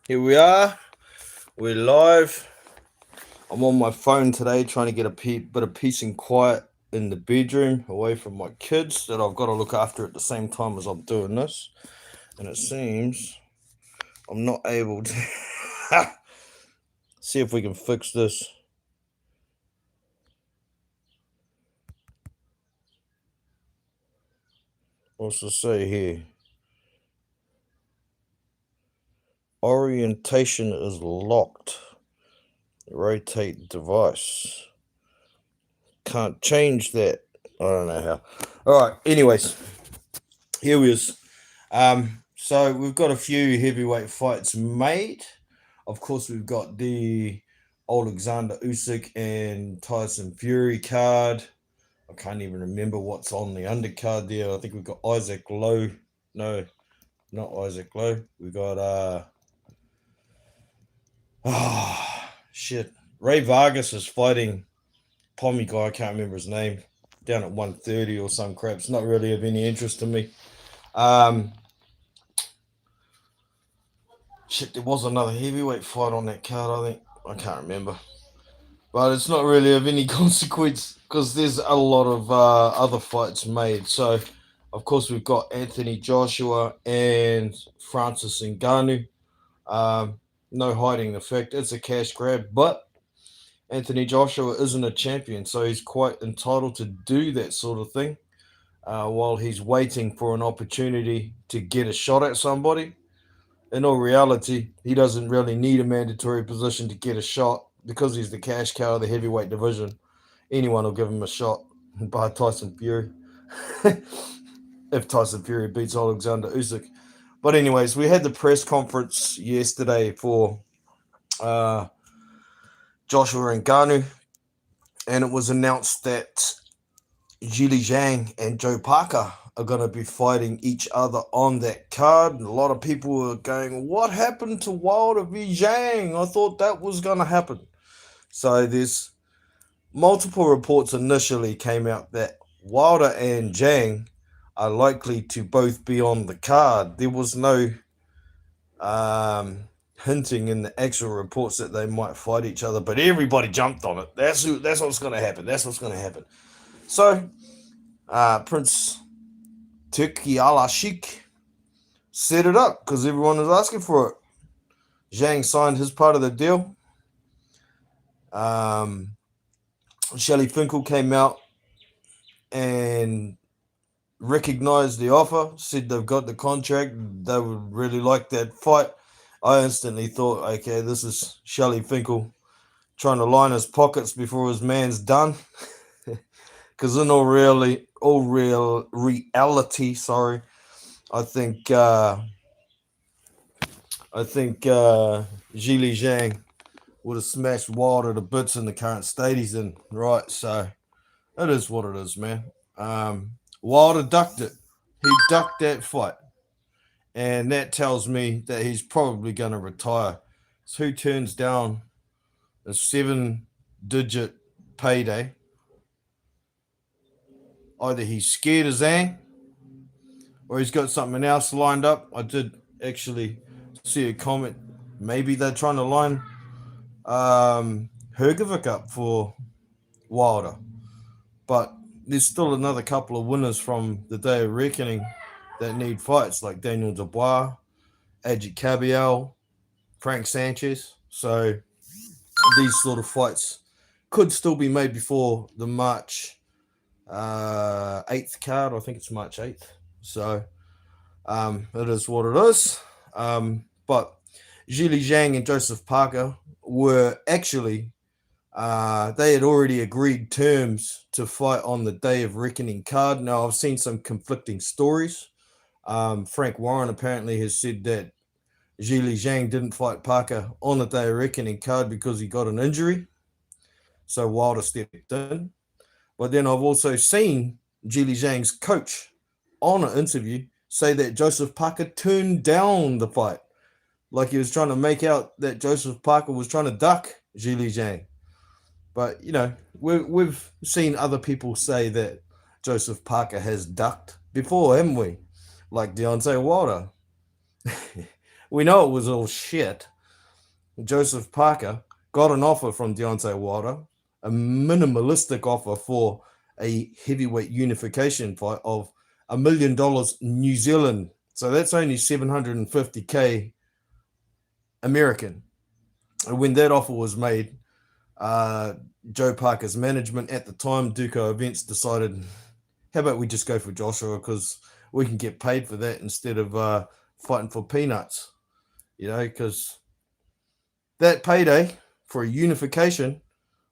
Here we are. We're live. I'm on my phone today trying to get a bit of peace and quiet in the bedroom away from my kids that I've got to look after at the same time as I'm doing this. And it seems I'm not able to see if we can fix this. What's it say here? Orientation is locked. Rotate device. Can't change that. I don't know how. All right. Anyways, here we is. So we've got a few heavyweight fights made. Of course, we've got the Alexander Usyk and Tyson Fury card. I can't even remember what's on the undercard there. I think we've got Isaac Lowe. No, not Isaac Lowe. We got shit. Ray Vargas is fighting Pommy guy. I can't remember his name. Down at 130 or some crap. It's not really of any interest to me. Shit, there was another heavyweight fight on that card, I think. I can't remember. But it's not really of any consequence because there's a lot of other fights made. So, of course, we've got Anthony Joshua and Francis Ngannou. No hiding the fact it's a cash grab, but Anthony Joshua isn't a champion, so he's quite entitled to do that sort of thing while he's waiting for an opportunity to get a shot at somebody. In all reality, he doesn't really need a mandatory position to get a shot because he's the cash cow of the heavyweight division. Anyone will give him a shot by Tyson Fury if Tyson Fury beats Alexander Usyk. But anyways, we had the press conference yesterday for Joshua and Ngannou, and it was announced that Zhili Zhang and Joe Parker are going to be fighting each other on that card. And a lot of people were going, what happened to Wilder v. Zhang? I thought that was going to happen. So there's multiple reports initially came out that Wilder and Zhang are likely to both be on the card. There was no hinting in the actual reports that they might fight each other, but everybody jumped on it. That's what's going to happen. That's what's going to happen. So Prince Turki Al-Ashik set it up because everyone was asking for it. Zhang signed his part of the deal. Shelley Finkel came out and recognized the offer, said they've got the contract, they would really like that fight. I instantly thought, okay, this is Shelley Finkel trying to line his pockets before his man's done. Because in all reality, sorry, I think Zhili Zhang would have smashed Wilder to bits in the current state he's in, right? So it is what it is, man. Wilder ducked it. He ducked that fight. And that tells me that he's probably going to retire. So who turns down a 7-digit payday? Either he's scared of Zhang or he's got something else lined up. I did actually see a comment. Maybe they're trying to line Hergovic up for Wilder. But there's still another couple of winners from the Day of Reckoning that need fights, like Daniel Dubois, Ajit Cabiel, Frank Sanchez. So these sort of fights could still be made before the March 8th card. I think it's March 8th. So it is what it is. But Zhili Zhang and Joseph Parker were actually they had already agreed terms to fight on the Day of Reckoning card. Now, I've seen some conflicting stories. Frank Warren apparently has said that Zhili Zhang didn't fight Parker on the Day of Reckoning card because he got an injury. So Wilder stepped in. But then I've also seen Zhili Zhang's coach on an interview say that Joseph Parker turned down the fight. Like he was trying to make out that Joseph Parker was trying to duck Zhili Zhang. But, you know, we've seen other people say that Joseph Parker has ducked before, haven't we? Like Deontay Wilder. We know it was all shit, Joseph Parker got an offer from Deontay Wilder, a minimalistic offer for a heavyweight unification fight of $1 million New Zealand. So that's only 750K American. And when that offer was made, uh, Joe Parker's management at the time, Duco Events, decided, how about we just go for Joshua because we can get paid for that instead of fighting for peanuts, because that payday for a unification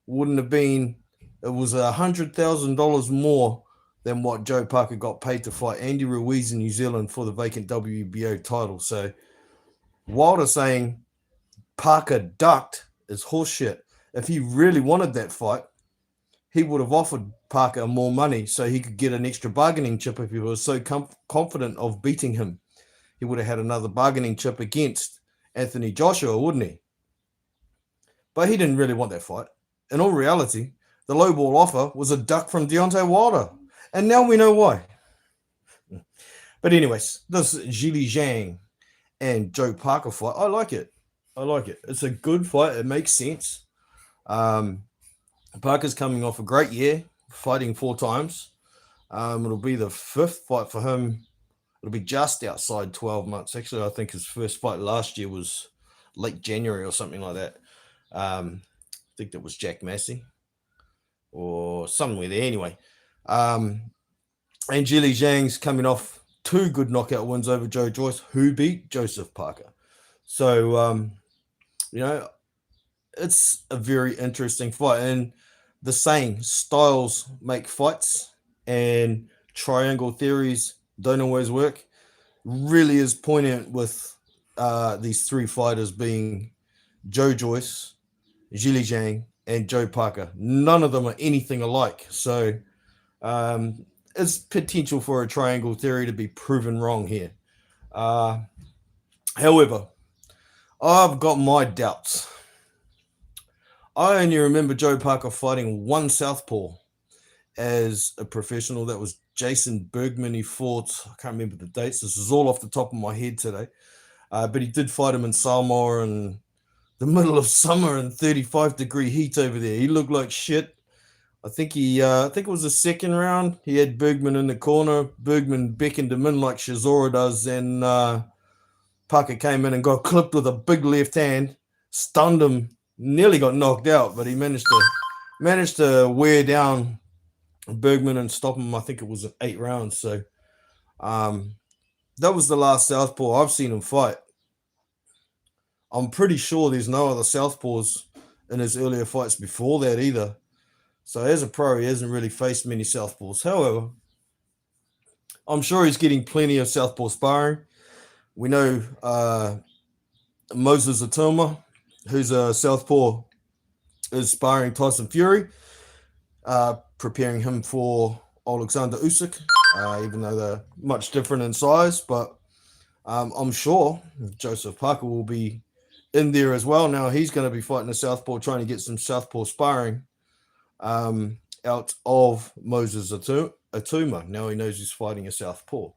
wouldn't have been, it was $100,000 more than what Joe Parker got paid to fight Andy Ruiz in New Zealand for the vacant WBO title. So Wilder saying Parker ducked is horseshit. If he really wanted that fight, he would have offered Parker more money so he could get an extra bargaining chip if he was so confident of beating him. He would have had another bargaining chip against Anthony Joshua, wouldn't he? But he didn't really want that fight. In all reality, the lowball offer was a duck from Deontay Wilder. And now we know why. But anyways, this Zhilei Zhang and Joe Parker fight, I like it. It's a good fight. It makes sense. Parker's coming off a great year, fighting 4 times. It'll be the 5th fight for him. It'll be just outside 12 months. Actually, I think his first fight last year was late January or something like that. I think that was Jack Massey or somewhere there. Anyway, and Zhilei Zhang's coming off 2 good knockout wins over Joe Joyce, who beat Joseph Parker. So, it's a very interesting fight. And the saying, styles make fights and triangle theories don't always work, really is poignant with these 3 fighters being Joe Joyce, Zhilei Zhang, and Joe Parker. None of them are anything alike. So it's potential for a triangle theory to be proven wrong here. However, I've got my doubts. I only remember Joe Parker fighting 1 southpaw as a professional. That was Jason Bergman. He fought, I can't remember the dates. This is all off the top of my head today. But he did fight him in Samoa in the middle of summer in 35-degree heat over there. He looked like shit. I think it was the 2nd round. He had Bergman in the corner. Bergman beckoned him in like Chisora does, and Parker came in and got clipped with a big left hand, stunned him, nearly got knocked out, but he managed to wear down Bergman and stop him. I think it was 8 rounds. So that was the last southpaw I've seen him fight. I'm pretty sure there's no other southpaws in his earlier fights before that either. So as a pro, he hasn't really faced many southpaws. However, I'm sure he's getting plenty of southpaw sparring. We know Moses Atuma, who's a southpaw, is sparring Tyson Fury, preparing him for Alexander Usyk, even though they're much different in size. But I'm sure Joseph Parker will be in there as well. Now he's going to be fighting a southpaw, trying to get some southpaw sparring out of Moses Atuma. Now he knows he's fighting a southpaw.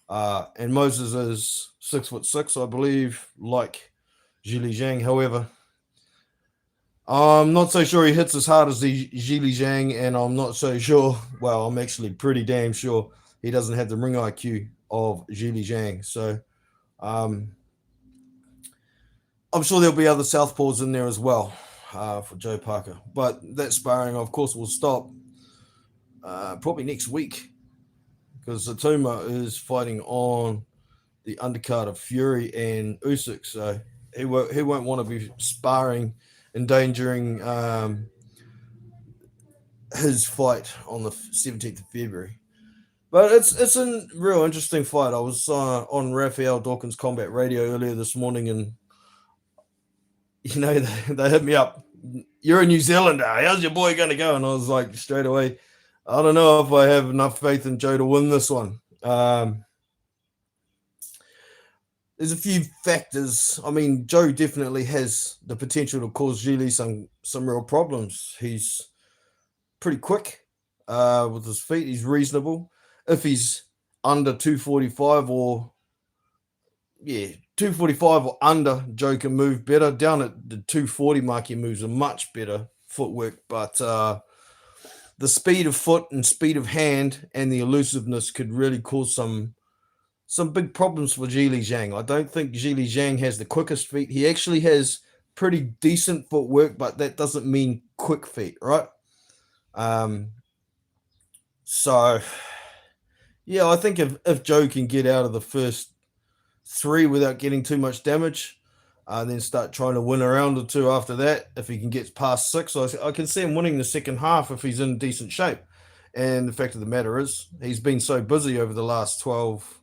And Moses is 6'6", I believe, like Zhilei Zhang. However, I'm not so sure he hits as hard as the Zhilei Zhang, and I'm not so sure. Well, I'm actually pretty damn sure he doesn't have the ring IQ of Zhilei Zhang. So I'm sure there'll be other southpaws in there as well for Joe Parker. But that sparring, of course, will stop probably next week, because Atuma is fighting on the undercard of Fury and Usyk. So he won't want to be sparring, endangering his fight on the 17th of February. But it's a real interesting fight. I was on Raphael Dawkins Combat Radio earlier this morning, and they hit me up. You're a New Zealander. How's your boy going to go? And I was like, straight away, I don't know if I have enough faith in Joe to win this one. There's a few factors. I mean, Joe definitely has the potential to cause Zhilei some real problems. He's pretty quick with his feet. He's reasonable. If he's under 245 or yeah, 245 or under, Joe can move better. Down at the 240 mark, he moves a much better footwork, but the speed of foot and speed of hand and the elusiveness could really cause some big problems for Zhili Zhang. I don't think Zhili Zhang has the quickest feet. He actually has pretty decent footwork, but that doesn't mean quick feet, right? Um, so yeah, I think if Joe can get out of the first three without getting too much damage, then start trying to win a round or two after that. If he can get past six, I can see him winning the second half if he's in decent shape. And the fact of the matter is, he's been so busy over the last 12,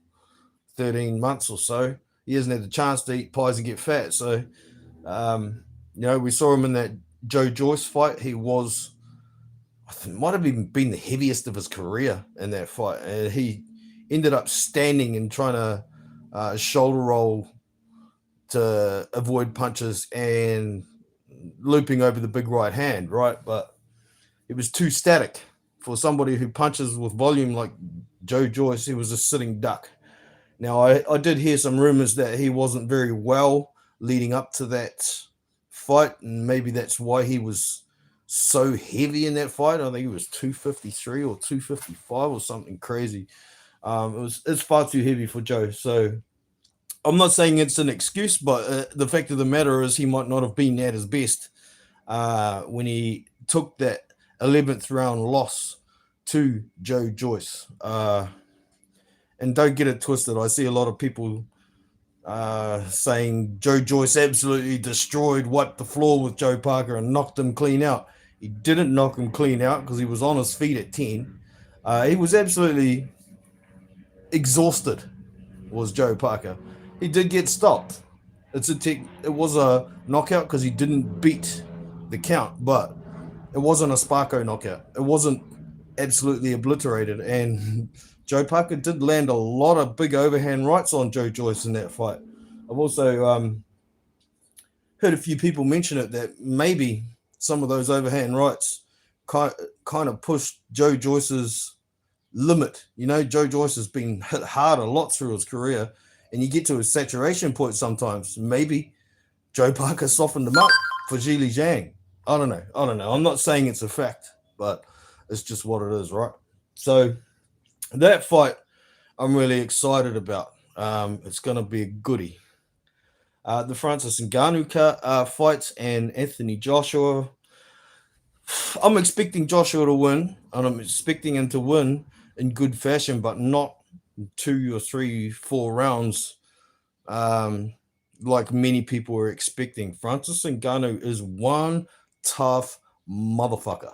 13 months or so, he hasn't had the chance to eat pies and get fat. So, we saw him in that Joe Joyce fight. He was, I think, might have even been the heaviest of his career in that fight. And he ended up standing and trying to shoulder roll to avoid punches and looping over the big right hand, right? But it was too static for somebody who punches with volume like Joe Joyce. He was a sitting duck. Now, I did hear some rumors that he wasn't very well leading up to that fight, and maybe that's why he was so heavy in that fight. I think it was 253 or 255 or something crazy. It's far too heavy for Joe. So I'm not saying it's an excuse, but the fact of the matter is he might not have been at his best when he took that 11th round loss to Joe Joyce. And don't get it twisted. I see a lot of people saying Joe Joyce absolutely wiped the floor with Joe Parker and knocked him clean out. He didn't knock him clean out because he was on his feet at 10. He was absolutely exhausted, was Joe Parker. He did get stopped. It was a knockout because he didn't beat the count, but it wasn't a Sparko knockout. It wasn't absolutely obliterated. And Joe Parker did land a lot of big overhand rights on Joe Joyce in that fight. I've also heard a few people mention it, that maybe some of those overhand rights kind of pushed Joe Joyce's limit. Joe Joyce has been hit hard a lot through his career, and you get to a saturation point sometimes. Maybe Joe Parker softened him up for Zhili Zhang. I don't know. I'm not saying it's a fact, but it's just what it is, right? So that fight, I'm really excited about. It's going to be a goodie. The Francis Ngannou fights and Anthony Joshua. I'm expecting Joshua to win, and I'm expecting him to win in good fashion, but not 2 or 3, 4 rounds like many people were expecting. Francis Ngannou is one tough motherfucker.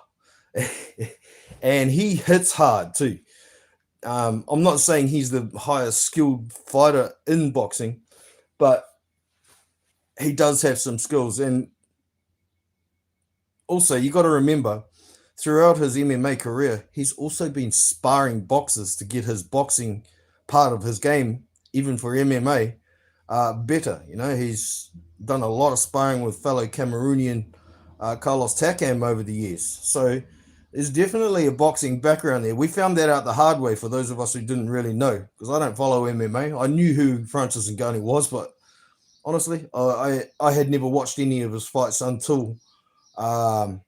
And he hits hard too. I'm not saying he's the highest skilled fighter in boxing, but he does have some skills. And also, you got to remember, throughout his MMA career, he's also been sparring boxers to get his boxing part of his game, even for MMA, better. He's done a lot of sparring with fellow Cameroonian Carlos Takam over the years. So there's definitely a boxing background there. We found that out the hard way for those of us who didn't really know, because I don't follow MMA. I knew who Francis Ngannou was, but honestly, I had never watched any of his fights until I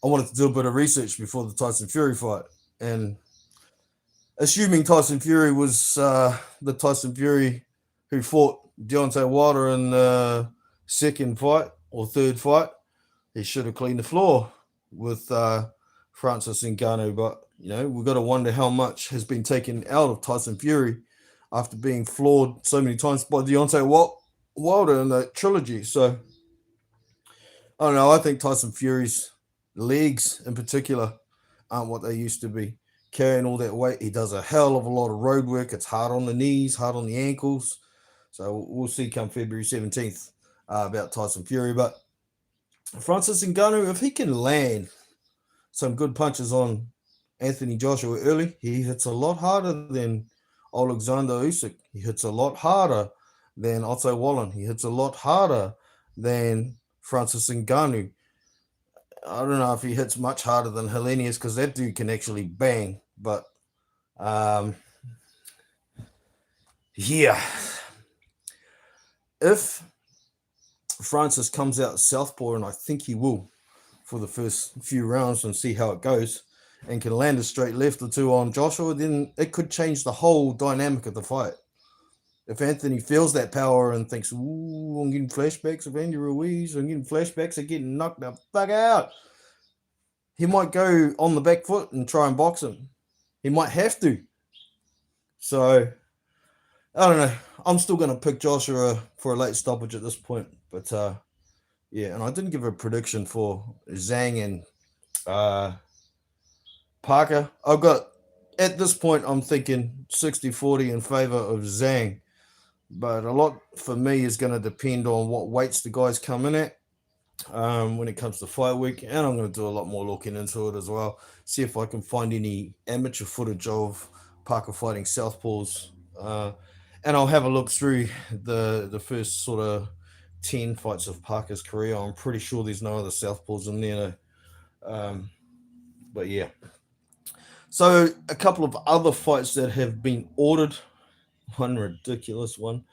wanted to do a bit of research before the Tyson Fury fight. And assuming Tyson Fury was the Tyson Fury who fought Deontay Wilder in the second fight or third fight, he should have cleaned the floor with Francis Ngannou. But, we've got to wonder how much has been taken out of Tyson Fury after being floored so many times by Deontay Wilder in that trilogy. So, I don't know. I think Tyson Fury's legs in particular aren't what they used to be. Carrying all that weight, he does a hell of a lot of road work. It's hard on the knees, hard on the ankles. So we'll see come February 17th about Tyson Fury. But Francis Ngannou, if he can land some good punches on Anthony Joshua early, he hits a lot harder than Alexander Usyk. He hits a lot harder than Otto Wallen. He hits a lot harder than Francis Ngannou. I don't know if he hits much harder than Helenius, because that dude can actually bang. But Yeah, if Francis comes out southpaw, and I think he will for the first few rounds and see how it goes, and can land a straight left or two on Joshua, then it could change the whole dynamic of the fight. If Anthony feels that power and thinks, "Ooh, I'm getting flashbacks of Andy Ruiz, I'm getting flashbacks of getting knocked the fuck out," he might go on the back foot and try and box him. He might have to. So I don't know. I'm still going to pick Joshua for a late stoppage at this point, but yeah, and I didn't give a prediction for Zhang and uh, Parker. I've got at this point I'm thinking 60-40 in favor of Zhang, but a lot for me is going to depend on what weights the guys come in at when it comes to fight week, and I'm going to do a lot more looking into it as well. See if I can find any amateur footage of Parker fighting southpaws, and I'll have a look through the first sort of 10 fights of Parker's career. I'm pretty sure there's no other southpaws in there. But yeah. So a couple of other fights that have been ordered. One ridiculous one.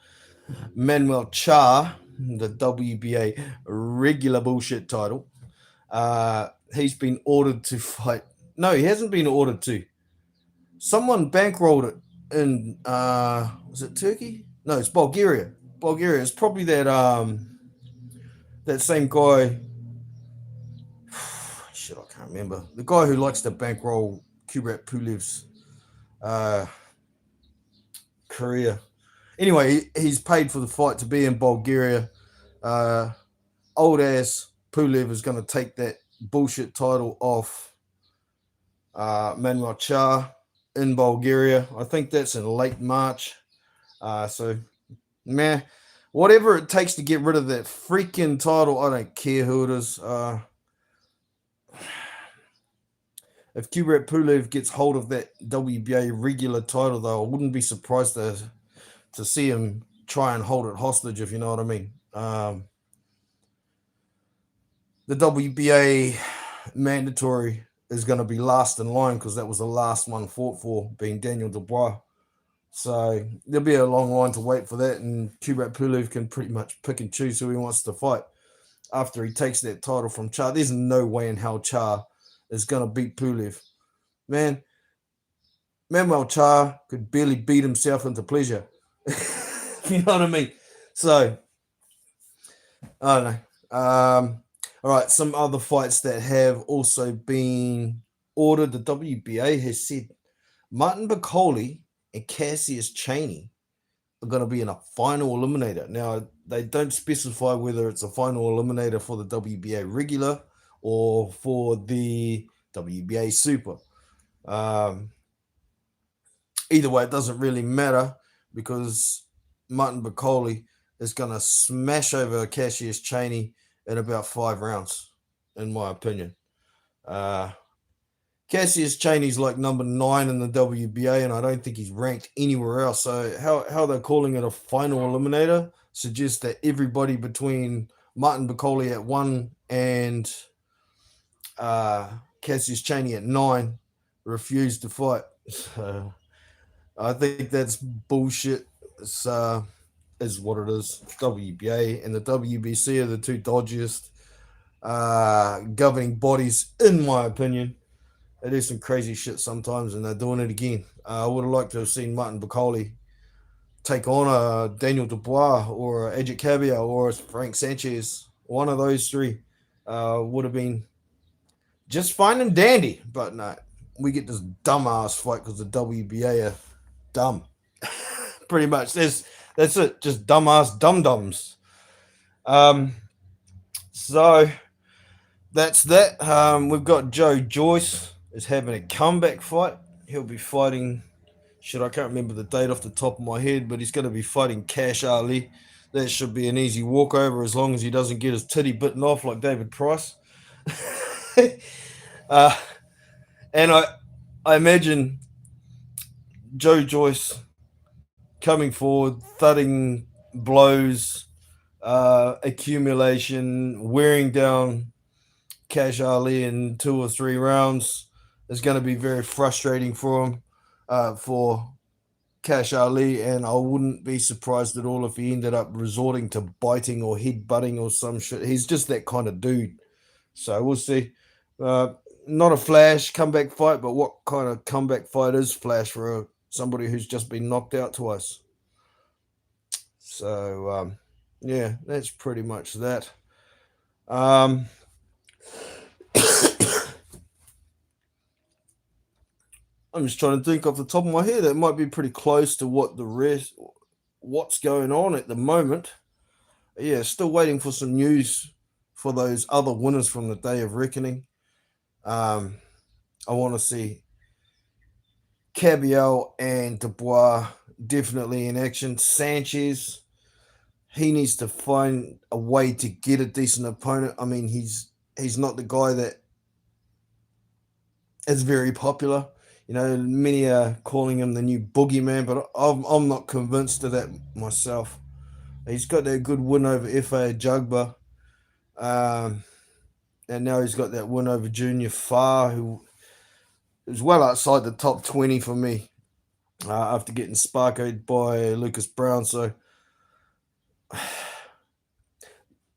Manuel Char, the WBA regular bullshit title. He's been ordered to fight. No, he hasn't been ordered to. Someone bankrolled it in was it Turkey? No, it's Bulgaria. Bulgaria. It's probably that same guy. Shit, I can't remember. The guy who likes to bankroll Kubrat Pulev's career. Anyway, he's paid for the fight to be in Bulgaria. Old ass Pulev is going to take that bullshit title off Manuel Char in Bulgaria. I think that's in late March. So, man, whatever it takes to get rid of that freaking title, I don't care who it is. If Kubrat Pulev gets hold of that WBA regular title, though, I wouldn't be surprised to see him try and hold it hostage, if you know what I mean. The WBA mandatory is going to be last in line because that was the last one fought for, being Daniel Dubois. So there'll be a long line to wait for that, and Kubrat Pulev can pretty much pick and choose who he wants to fight after he takes that title from Char. There's no way in hell Char is going to beat Pulev. Man, Manuel Char could barely beat himself into pleasure. You know what I mean? So, I don't know. All right, some other fights that have also been ordered. The WBA has said Martin Bacoli and Cassius Chaney are going to be in a final eliminator. Now, they don't specify whether it's a final eliminator for the WBA regular or for the WBA super. Either way, it doesn't really matter because Martin Bacoli is going to smash over Cassius Chaney in about 5 rounds, in my opinion. Cassius Chaney's like number 9 in the WBA, and I don't think he's ranked anywhere else. So how they're calling it a final eliminator suggests that everybody between Martin Bacoli at 1 and Cassius Chaney at 9 refused to fight. So I think that's bullshit. It's is what it is. WBA and the WBC are the two dodgiest governing bodies, in my opinion. They do some crazy shit sometimes, and they're doing it again. I would have liked to have seen Martin Bacoli take on a Daniel Dubois or a Edric Caballero or a Frank Sanchez. One of those three would have been just fine and dandy. But no, we get this dumbass fight because the WBA are dumb. Pretty much. That's it. Just dumbass dum-dums. So that's that. We've got Joe Joyce is having a comeback fight. He'll be fighting, I can't remember the date off the top of my head, but he's going to be fighting Cash Ali. That should be an easy walkover as long as he doesn't get his titty bitten off like David Price. And I imagine Joe Joyce coming forward, thudding blows, accumulation, wearing down Cash Ali in 2 or 3 rounds is going to be very frustrating for him, for Cash Ali, and I wouldn't be surprised at all if he ended up resorting to biting or headbutting or some shit. He's just that kind of dude. So we'll see. Uh, Not a flash comeback fight, but what kind of comeback fight is flash for somebody who's just been knocked out twice? So yeah, that's pretty much that. Um, I'm just trying to think off the top of my head. That might be pretty close to what's going on at the moment. Yeah, still waiting for some news for those other winners from the Day of Reckoning. I want to see Cabiel and Dubois definitely in action. Sanchez, he needs to find a way to get a decent opponent. I mean, he's not the guy that is very popular. You know, many are calling him the new boogeyman, but I'm not convinced of that myself. He's got that good win over FA Jugba, and now he's got that win over Junior Farr, who is well outside the top 20 for me after getting sparkoed by Lucas Brown. So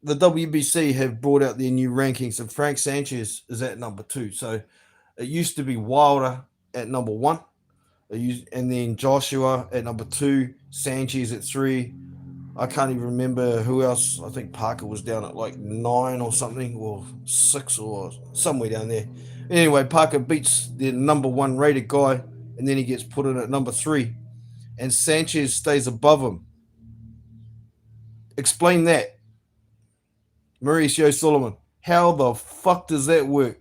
the WBC have brought out their new rankings, and Frank Sanchez is at number 2. So it used to be Wilder at number 1, and then Joshua at number 2, Sanchez at 3. I can't even remember who else. I think Parker was down at like 9 or something, or 6 or somewhere down there. Anyway, Parker beats the number 1 rated guy, and then he gets put in at number 3, and Sanchez stays above him. Explain that, Mauricio Solomon. How the fuck does that work?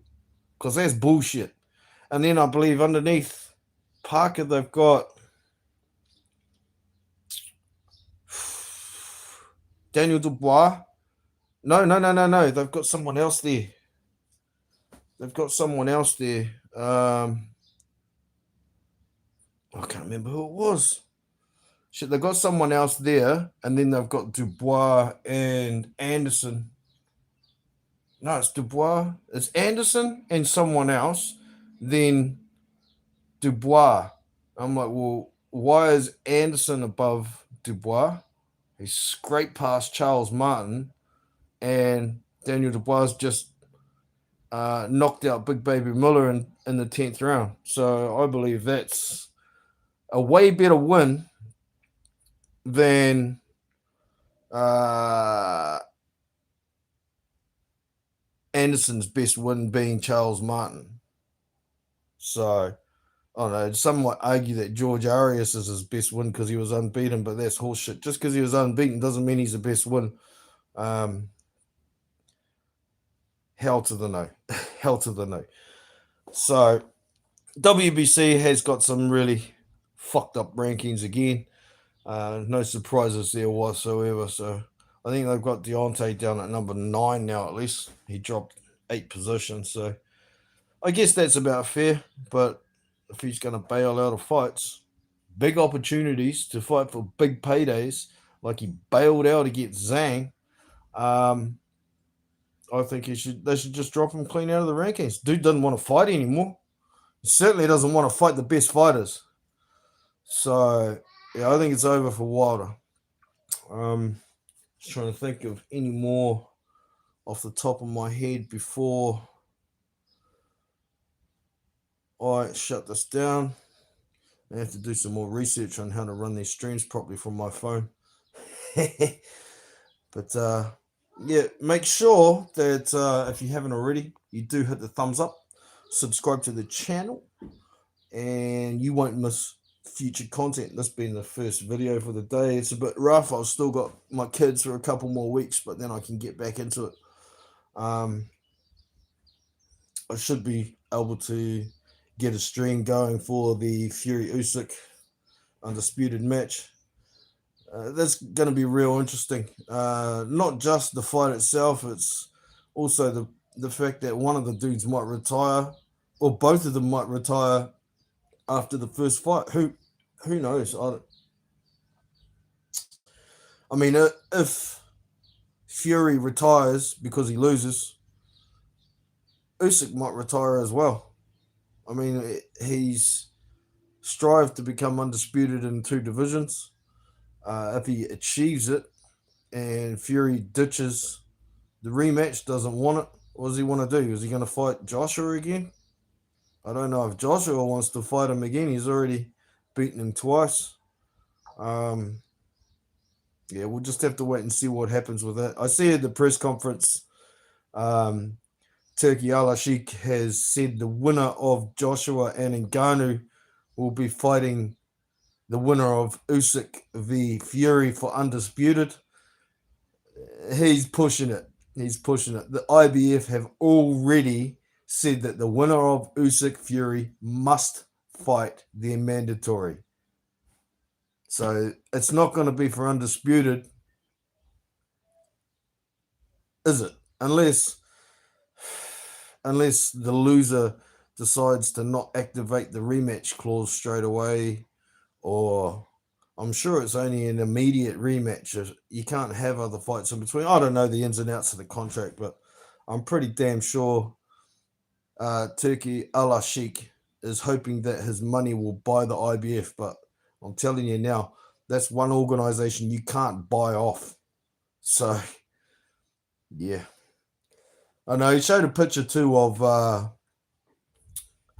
Because that's bullshit. And then I believe underneath Parker, they've got Daniel Dubois. No. They've got someone else there. I can't remember who it was. Shit, they've got someone else there, and then they've got Dubois and Anderson. No, it's Dubois. It's Anderson and someone else. Then Dubois. I'm like, well, why is Anderson above Dubois? He's scraped past Charles Martin, and Daniel Dubois just knocked out Big Baby Miller in the 10th round. So I believe that's a way better win than Anderson's best win being Charles Martin. So, I don't know. Some might argue that George Arias is his best win because he was unbeaten, but that's horseshit. Just because he was unbeaten doesn't mean he's the best win. Hell to the no. Hell to the no. So, WBC has got some really fucked up rankings again. No surprises there whatsoever. So, I think they've got Deontay down at number 9 now, at least. He dropped 8 positions. So, I guess that's about fair. But if he's going to bail out of fights, big opportunities to fight for big paydays, like he bailed out against Zhang, I think they should just drop him clean out of the rankings. Dude doesn't want to fight anymore. He certainly doesn't want to fight the best fighters. So, yeah, I think it's over for Wilder. Just trying to think of any more off the top of my head before I shut this down. I have to do some more research on how to run these streams properly from my phone. But yeah, make sure that if you haven't already, you do hit the thumbs up, subscribe to the channel, and you won't miss future content. This being the first video for the day. It's a bit rough. I've still got my kids for a couple more weeks, but then I can get back into it. I should be able to get a stream going for the Fury Usyk undisputed match. That's going to be real interesting. Not just the fight itself, it's also the fact that one of the dudes might retire, or both of them might retire after the first fight. Who knows? I mean, if Fury retires because he loses, Usyk might retire as well. I mean, he's strive to become undisputed in two divisions. If he achieves it and Fury ditches the rematch, doesn't want it, what does he want to do? Is he going to fight Joshua again? I don't know if Joshua wants to fight him again. He's already beaten him twice. Um, yeah, we'll just have to wait and see what happens with that. I see at the press conference, um, Turkey Al Sheikh has said the winner of Joshua and Ngannou will be fighting the winner of Usyk v Fury for undisputed. He's pushing it. He's pushing it. The IBF have already said that the winner of Usyk Fury must fight their mandatory. So it's not going to be for undisputed, is it? Unless the loser decides to not activate the rematch clause straight away, or I'm sure it's only an immediate rematch. You can't have other fights in between. I don't know the ins and outs of the contract, but I'm pretty damn sure Turkey Al Sheikh is hoping that his money will buy the IBF. But I'm telling you now, that's one organization you can't buy off. So, yeah. I know he showed a picture too of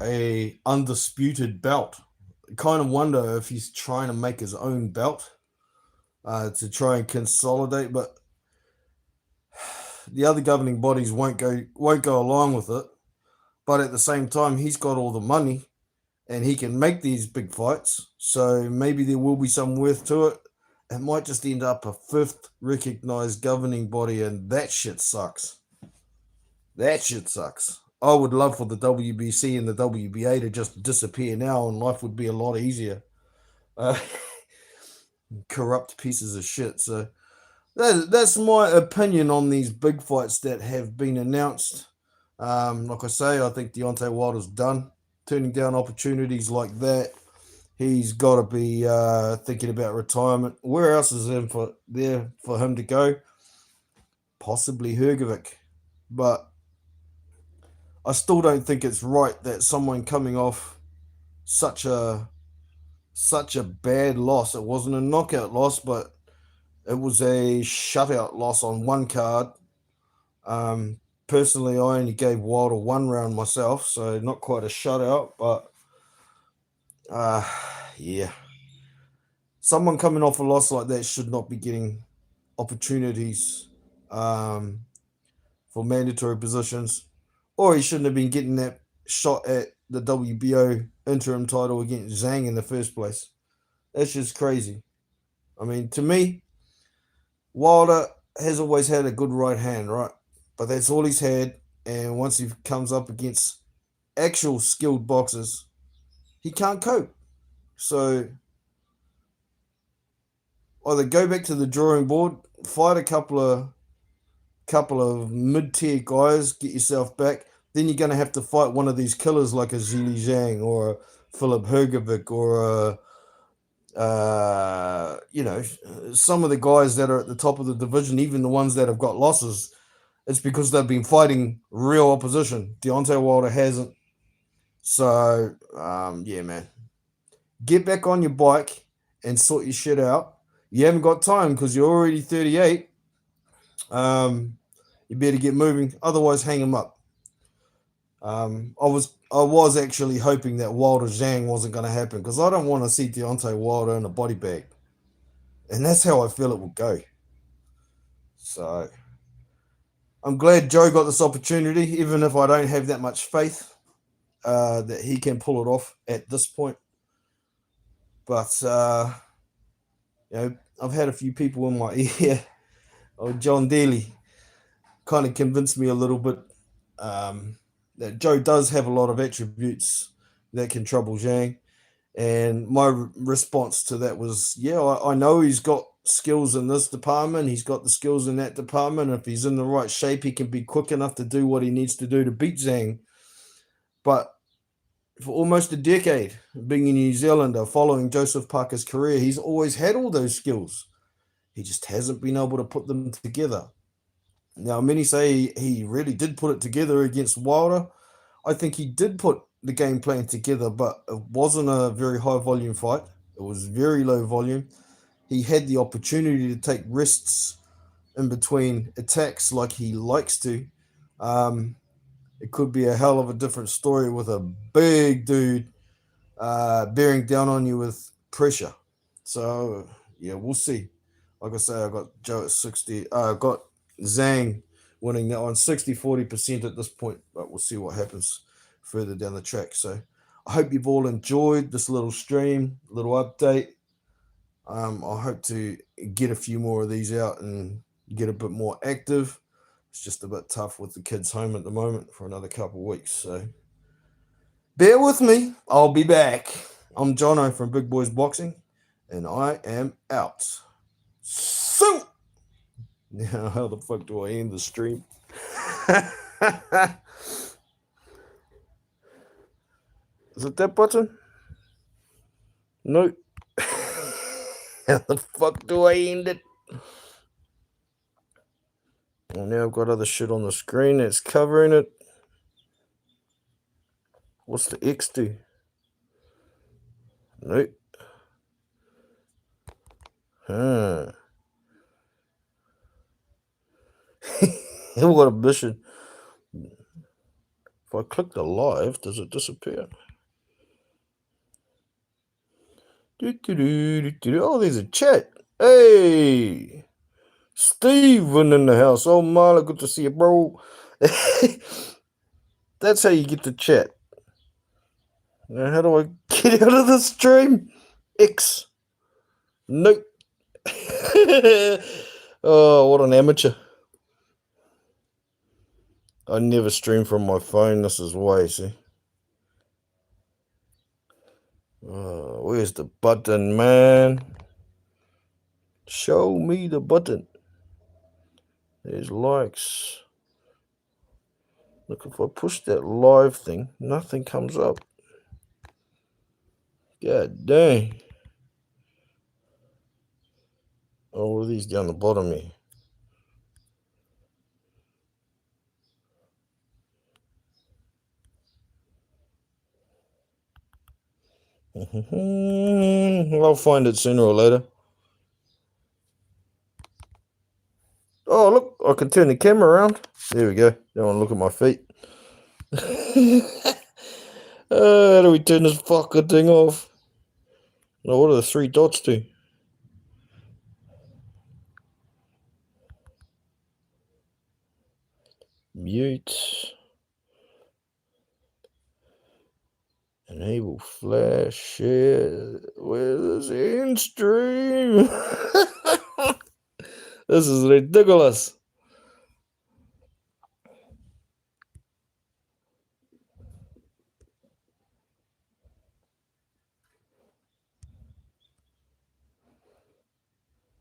a undisputed belt. I kind of wonder if he's trying to make his own belt to try and consolidate, but the other governing bodies won't go along with it. But at the same time, he's got all the money and he can make these big fights. So maybe there will be some worth to it. It might just end up a fifth recognized governing body, and that shit sucks. That shit sucks. I would love for the WBC and the WBA to just disappear now, and life would be a lot easier. Uh, corrupt pieces of shit. So that's my opinion on these big fights that have been announced. Like I say, I think Deontay Wilder's done. Turning down opportunities like that, he's got to be thinking about retirement. Where else is there for him to go? Possibly Hrgovic, but I still don't think it's right that someone coming off such a bad loss. It wasn't a knockout loss, but it was a shutout loss on one card. Personally, I only gave Wilder one round myself, so not quite a shutout, but yeah. Someone coming off a loss like that should not be getting opportunities for mandatory positions, or he shouldn't have been getting that shot at the WBO interim title against Zhang in the first place. That's just crazy. I mean, to me, Wilder has always had a good right hand, right? But that's all he's had. And once he comes up against actual skilled boxers, he can't cope. So either go back to the drawing board, fight a couple of mid-tier guys, get yourself back. Then you're going to have to fight one of these killers like a Zhili Zhang or a Philip Hrgovic or some of the guys that are at the top of the division, even the ones that have got losses. It's because they've been fighting real opposition. Deontay Wilder hasn't. So, yeah, man. Get back on your bike and sort your shit out. You haven't got time because you're already 38. You better get moving. Otherwise, hang him up. I was actually hoping that Wilder Zhang wasn't going to happen because I don't want to see Deontay Wilder in a body bag. And that's how I feel it will go. So I'm glad Joe got this opportunity, even if I don't have that much faith that he can pull it off at this point. But, I've had a few people in my ear. John Daly kind of convinced me a little bit that Joe does have a lot of attributes that can trouble Zhang. And my response to that was, yeah, I know he's got skills in this department. He's got the skills in that department. If he's in the right shape, he can be quick enough to do what he needs to do to beat Zhang. But for almost a decade, being a New Zealander, following Joseph Parker's career, he's always had all those skills. He just hasn't been able to put them together. Now, many say he really did put it together against Wilder. I think he did put the game plan together, but it wasn't a very high volume fight. It was very low volume. He had the opportunity to take risks in between attacks like he likes to. Um, it could be a hell of a different story with a big dude bearing down on you with pressure. So yeah, we'll see. Like I say, I got Joe at 60. I got Zhang winning that one 60-40% at this point, but we'll see what happens further down the track. So I hope you've all enjoyed this little stream, little update. I hope to get a few more of these out and get a bit more active. It's just a bit tough with the kids home at the moment for another couple of weeks. So bear with me. I'll be back. I'm Jono from Big Boys Boxing, and I am out. So now, how the fuck do I end the stream? Is it that button? No. How the fuck do I end it? Well, now I've got other shit on the screen that's covering it. What's the X do? Nope. Huh. What a mission. If I click the live, does it disappear? Oh, there's a chat. Hey, Steven in the house. Oh, Marla, good to see you, bro. That's how you get the chat. Now, how do I get out of the stream? X. Nope. Oh, what an amateur. I never stream from my phone. This is why, see. Where's the button, man? Show me the button. There's likes. Look, if I push that live thing, nothing comes up. God dang. Oh, what are these down the bottom here? I'll find it sooner or later. Oh, look, I can turn the camera around. There we go. Don't want to look at my feet. How do we turn this fucking thing off? Oh, what do the three dots do? Mute. Enable flash share. Where's this end stream? This is ridiculous.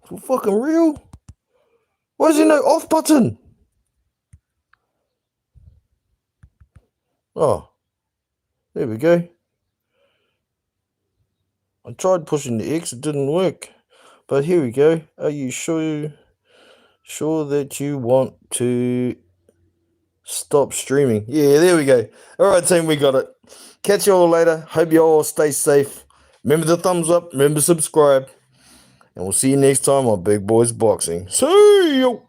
For fucking real? Why is there no off button? Oh, there we go. I tried pushing the X, it didn't work. But here we go. Are you sure that you want to stop streaming? Yeah, there we go. All right, team, we got it. Catch you all later. Hope you all stay safe. Remember the thumbs up. Remember subscribe. And we'll see you next time on Big Boys Boxing. See you.